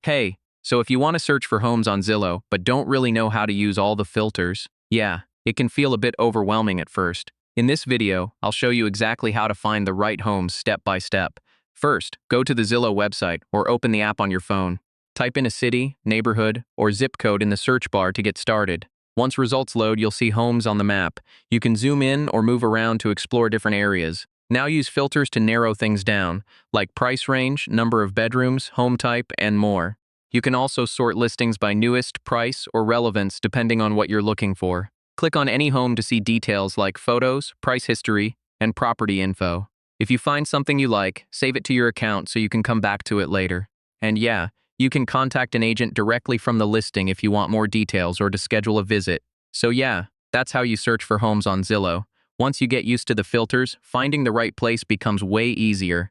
Hey, so if you want to search for homes on Zillow but don't really know how to use all the filters, yeah, it can feel a bit overwhelming at first. In this video, I'll show you exactly how to find the right homes step by step. First, go to the Zillow website or open the app on your phone. Type in a city, neighborhood, or zip code in the search bar to get started. Once results load, you'll see homes on the map. You can zoom in or move around to explore different areas. Now use filters to narrow things down, like price range, number of bedrooms, home type, and more. You can also sort listings by newest, price, or relevance depending on what you're looking for. Click on any home to see details like photos, price history, and property info. If you find something you like, save it to your account so you can come back to it later. And yeah, you can contact an agent directly from the listing if you want more details or to schedule a visit. So yeah, that's how you search for homes on Zillow. Once you get used to the filters, finding the right place becomes way easier.